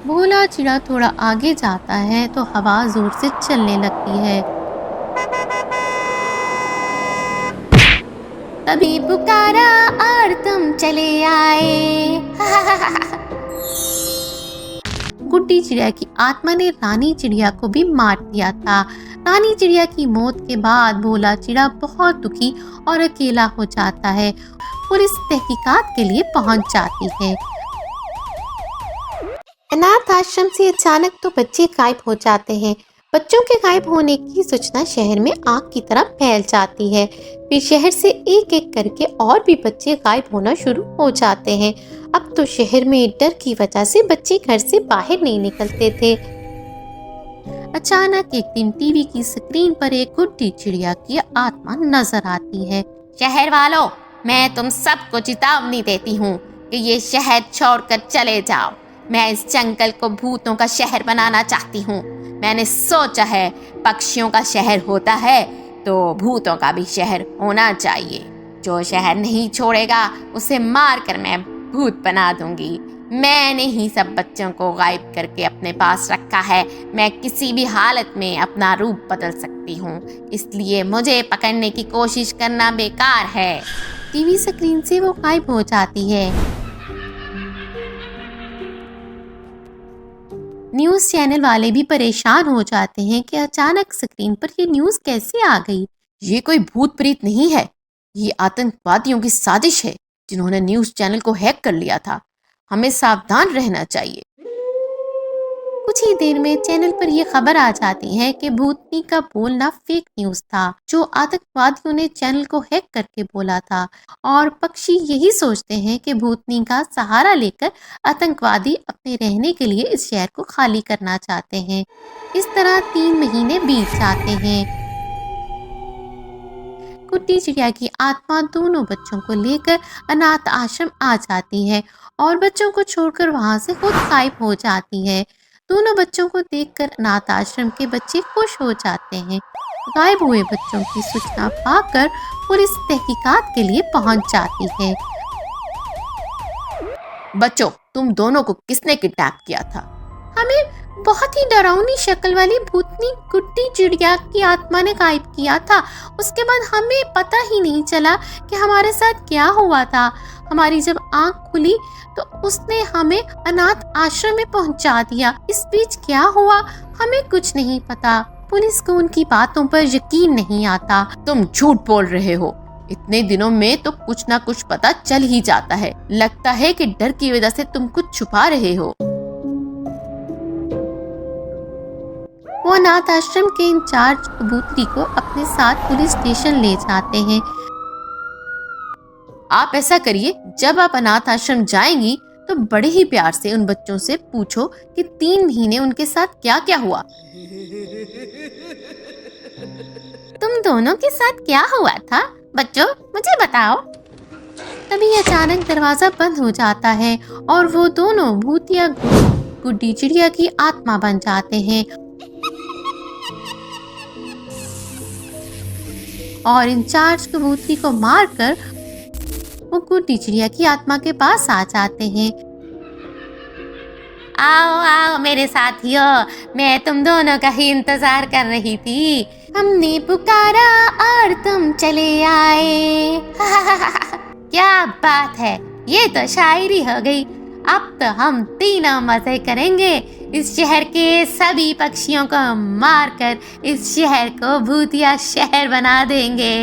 भोला चिड़ा थोड़ा आगे जाता है तो हवा जोर से चलने लगती है। तभी पुकारा और तुम चले आए। गुड्डी चिड़िया की आत्मा ने रानी चिड़िया को भी मार दिया था। रानी चिड़िया की मौत के बाद भोला चिड़ा बहुत दुखी और अकेला हो जाता है। पुलिस तहकीकात के लिए पहुंच जाती है। अनाथ आश्रम से अचानक तो बच्चे गायब हो जाते हैं। बच्चों के गायब होने की सूचना शहर में आग की तरह फैल जाती है। फिर शहर से एक एक करके और भी बच्चे गायब होना शुरू हो जाते हैं। अब तो शहर में डर की वजह से बच्चे घर से बाहर नहीं निकलते थे। अचानक एक दिन टीवी की स्क्रीन पर एक गुड्डी चिड़िया की आत्मा नजर आती है। शहर वालों, मैं तुम सबको चेतावनी देती हूँ कि ये शहर छोड़कर चले जाओ। मैं इस जंगल को भूतों का शहर बनाना चाहती हूँ। मैंने सोचा है पक्षियों का शहर होता है तो भूतों का भी शहर होना चाहिए। जो शहर नहीं छोड़ेगा उसे मार कर मैं भूत बना दूंगी। मैंने ही सब बच्चों को गायब करके अपने पास रखा है। मैं किसी भी हालत में अपना रूप बदल सकती हूँ, इसलिए मुझे पकड़ने की कोशिश करना बेकार है। टीवी स्क्रीन से वो गायब हो जाती है। न्यूज़ चैनल वाले भी परेशान हो जाते हैं कि अचानक स्क्रीन पर ये न्यूज़ कैसे आ गई। ये कोई भूत प्रेत नहीं है, ये आतंकवादियों की साजिश है जिन्होंने न्यूज़ चैनल को हैक कर लिया था। हमें सावधान रहना चाहिए। कुछ ही देर में चैनल पर यह खबर आ जाती है कि भूतनी का बोलना फेक न्यूज़ था, जो आतंकवादियों ने चैनल को हैक करके बोला था। और पक्षी यही सोचते हैं कि भूतनी का सहारा लेकर आतंकवादी अपने रहने के लिए इस शहर को खाली करना चाहते हैं। इस तरह 3 महीने बीत जाते हैं। गुड्डी चिड़िया की आत्मा दोनों बच्चों को लेकर अनाथ आश्रम आ जाती है और बच्चों को छोड़कर वहां से खुद गायब हो जाती है। दोनों बच्चों को देखकर अनाथ आश्रम के बच्चे खुश हो जाते हैं। गायब हुए बच्चों की सूचना पाकर पुलिस तहकीकात के लिए पहुंच जाती है। बच्चों, तुम दोनों को किसने किडनैप किया था? हमें बहुत ही डरावनी शक्ल वाली भूतनी गुड्डी चिड़िया की आत्मा ने गायब किया था। उसके बाद हमें पता ही नहीं चला कि हमारे साथ क्या हुआ था। हमारी जब आंख खुली तो उसने हमें अनाथ आश्रम में पहुंचा दिया। इस बीच क्या हुआ हमें कुछ नहीं पता। पुलिस को उनकी बातों पर यकीन नहीं आता। तुम झूठ बोल रहे हो। इतने दिनों में तो कुछ ना कुछ पता चल ही जाता है। लगता है कि डर की वजह से तुम कुछ छुपा रहे हो। वो अनाथ आश्रम के इंचार्ज कबूतरी को अपने साथ पुलिस स्टेशन ले जाते हैं। आप ऐसा करिए, जब आप अनाथ आश्रम जाएंगी तो बड़े ही प्यार से उन बच्चों से पूछो कि 3 महीने उनके साथ क्या क्या हुआ। तुम दोनों के साथ क्या हुआ था बच्चों, मुझे बताओ। तभी अचानक दरवाजा बंद हो जाता है और वो दोनों भूतिया गुड्डी चिड़िया की आत्मा बन जाते हैं और इंचार्ज कबूतरी को मारकर वो गुड्डी चिड़िया की आत्मा के पास आ जाते हैं। आओ आओ मेरे साथियों, मैं तुम दोनों का ही इंतजार कर रही थी। हमने पुकारा और तुम चले आए। क्या बात है, ये तो शायरी हो गई। अब तो हम तीनों मजे करेंगे। इस शहर के सभी पक्षियों को मारकर इस शहर को भूतिया शहर बना देंगे।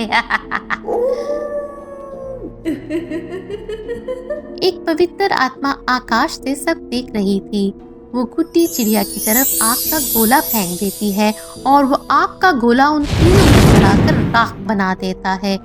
एक पवित्र आत्मा आकाश से सब देख रही थी। वो गुड्डी चिड़िया की तरफ आग का गोला फेंक देती है और वो आग का गोला उन तीनों को जलाकर राख बना देता है।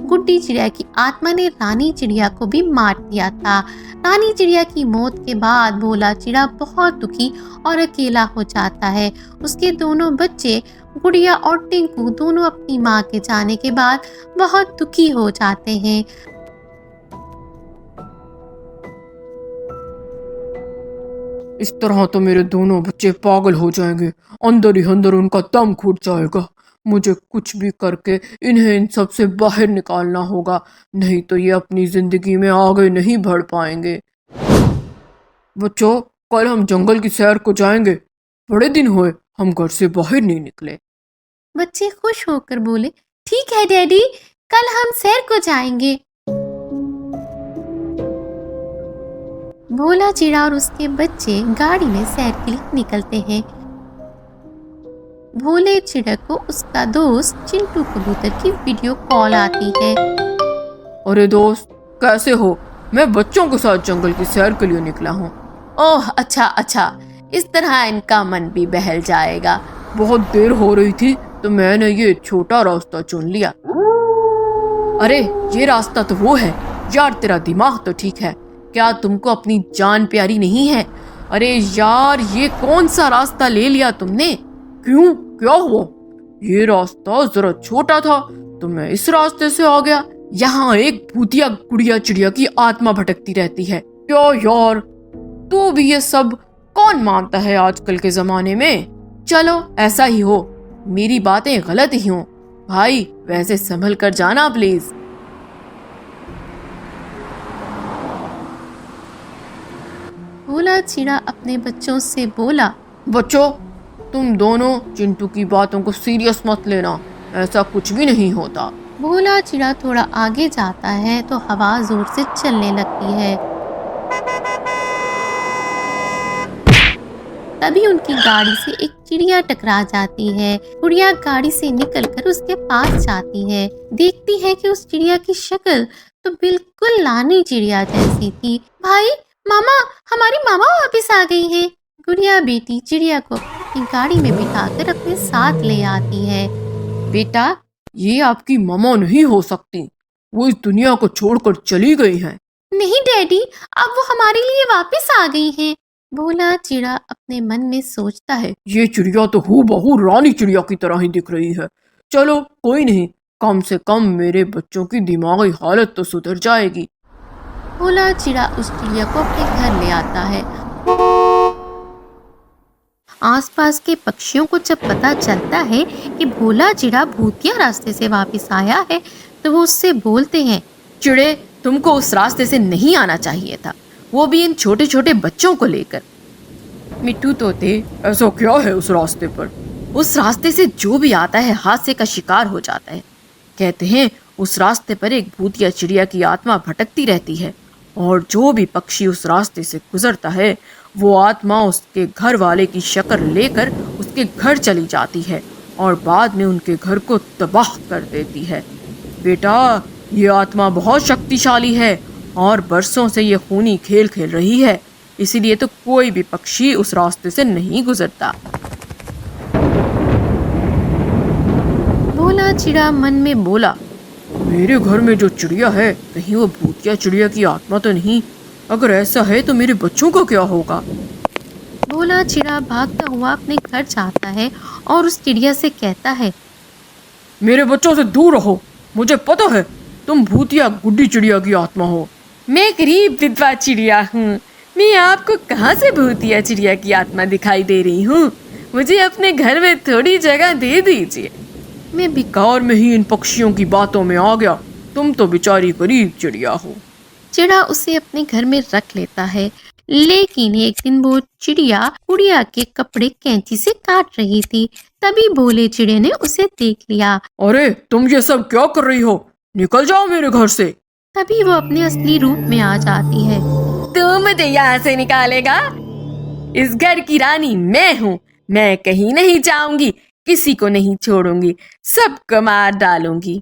गुड्डी चिड़िया की आत्मा ने रानी चिड़िया को भी मार दिया था। रानी चिड़िया की मौत के बाद भोला चिड़ा बहुत दुखी और अकेला हो जाता है। उसके दोनों बच्चे गुड़िया और टिंकू दोनों अपनी माँ के जाने के बाद बहुत दुखी हो जाते हैं। इस तरह तो मेरे दोनों बच्चे पागल हो जाएंगे, अंदर ही अंदर उनका दम घुट जाएगा। मुझे कुछ भी करके इन्हें इन सब से बाहर निकालना होगा, नहीं तो ये अपनी जिंदगी में आगे नहीं बढ़ पाएंगे। बच्चों, कल हम जंगल की सैर को जाएंगे। बड़े दिन हुए हम घर से बाहर नहीं निकले। बच्चे खुश होकर बोले, ठीक है डैडी, कल हम सैर को जाएंगे। भोला चिड़ा और उसके बच्चे गाड़ी में सैर के लिए निकलते हैं। भोले चिड़ा को उसका दोस्त चिंटू कबूतर की वीडियो कॉल आती है। अरे दोस्त, कैसे हो? मैं बच्चों के साथ जंगल की सैर के लिए निकला हूँ। ओह अच्छा अच्छा, इस तरह इनका मन भी बहल जाएगा। बहुत देर हो रही थी तो मैंने ये छोटा रास्ता चुन लिया। अरे ये रास्ता तो वो है। यार तेरा दिमाग तो ठीक है क्या? तुमको अपनी जान प्यारी नहीं है? अरे यार, ये कौन सा रास्ता ले लिया तुमने? क्यों, क्या हुआ? ये रास्ता जरा छोटा था तो मैं इस रास्ते से आ गया। यहाँ एक भूतिया गुड़िया चिड़िया की आत्मा भटकती रहती है। क्या यार, तू भी ये सब कौन मानता है आजकल के जमाने में? चलो ऐसा ही हो, मेरी बातें गलत ही हों। भाई वैसे संभल कर जाना प्लीज। भोला चिड़ा अपने बच्चों से बोला, बच्चों, तुम दोनों चिंटू की बातों को सीरियस मत लेना, ऐसा कुछ भी नहीं होता। भोला चिड़ा थोड़ा आगे जाता है तो हवा जोर से चलने लगती है। तभी उनकी गाड़ी से एक चिड़िया टकरा जाती है। गुड़िया गाड़ी से निकलकर उसके पास जाती है। देखती है कि उस चिड़िया की शक्ल तो बिल्कुल लानी चिड़िया जैसी थी। भाई, मामा, हमारी मामा वापस आ गई है। गुड़िया बेटी चिड़िया को अपनी गाड़ी में बिठाकर अपने साथ ले आती है। बेटा, ये आपकी मामा नहीं हो सकती, वो इस दुनिया को छोड़कर चली गई हैं। नहीं डैडी, अब वो हमारे लिए वापस आ गई हैं। भोला चिड़ा अपने मन में सोचता है, ये चिड़िया तो हूबहू रानी चिड़िया की तरह ही दिख रही है। चलो कोई नहीं, कम से कम मेरे बच्चों की दिमागी हालत तो सुधर जाएगी। भोला चिड़ा उस चिड़िया को अपने घर ले आता है। आसपास के पक्षियों को जब पता चलता है कि भोला चिड़ा भूतिया रास्ते से वापस आया है तो वो उससे बोलते हैं, चिड़े, तुमको उस रास्ते से नहीं आना चाहिए था, वो भी इन छोटे छोटे बच्चों को लेकर। मिट्टू तोते, ऐसा क्या है उस रास्ते पर? उस रास्ते से जो भी आता है हादसे का शिकार हो जाता है। कहते हैं उस रास्ते पर एक भूतिया चिड़िया की आत्मा भटकती रहती है और जो भी पक्षी उस रास्ते से गुजरता है वो आत्मा उसके घर वाले की शक्ल लेकर उसके घर चली जाती है और बाद में उनके घर को तबाह कर देती है। बेटा, ये आत्मा बहुत शक्तिशाली है और बरसों से ये खूनी खेल खेल रही है, इसीलिए तो कोई भी पक्षी उस रास्ते से नहीं गुजरता। भोला चिड़ा मन में बोला, मेरे घर में जो चिड़िया है कहीं वो भूतिया चिड़िया की आत्मा तो नहीं? अगर ऐसा है तो मेरे बच्चों का क्या होगा? भोला चिड़ा भागता हुआ अपने घर जाता है और उस चिड़िया से कहता है, मेरे बच्चों से दूर रहो, मुझे पता है तुम भूतिया गुड्डी चिड़िया की आत्मा हो। मैं गरीब विधवा चिड़िया हूँ, मैं आपको कहाँ से भूतिया चिड़िया की आत्मा दिखाई दे रही हूँ? मुझे अपने घर में थोड़ी जगह दे दीजिए। मैं बेकार में ही इन पक्षियों की बातों में आ गया, तुम तो बेचारी गरीब चिड़िया हो। चिड़ा उसे अपने घर में रख लेता है। लेकिन एक दिन वो चिड़िया गुड़िया के कपड़े कैंची से काट रही थी। तभी भोले चिड़े ने उसे देख लिया। अरे तुम ये सब क्या कर रही हो? निकल जाओ मेरे घर से। तभी वो अपने असली रूप में आ जाती है। तू मुझे यहाँ से निकालेगा? इस घर की रानी मैं हूँ, मैं कहीं नहीं जाऊंगी, किसी को नहीं छोड़ूंगी, सबको मार डालूंगी।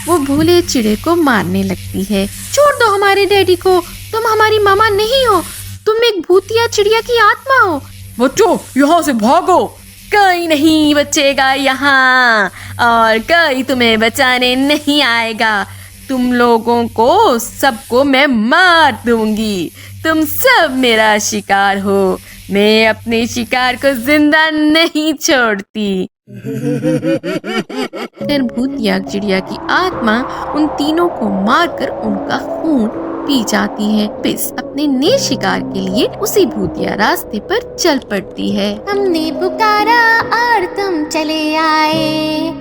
वो भोले चिड़े को मारने लगती है। छोड़ दो हमारे डैडी को, तुम हमारी मामा नहीं हो, तुम एक भूतिया चिड़िया की आत्मा हो। बच्चों, यहाँ से भागो। कोई नहीं बचेगा यहाँ और कोई तुम्हें बचाने नहीं आएगा। तुम लोगों को सबको मैं मार दूंगी, तुम सब मेरा शिकार हो, मैं अपने शिकार को जिंदा नहीं छोड़ती। फिर भूतिया चिड़िया की आत्मा उन तीनों को मारकर उनका खून पी जाती है। पिस अपने नए शिकार के लिए उसी भूतिया रास्ते पर चल पड़ती है। हमने पुकारा और तुम चले आए।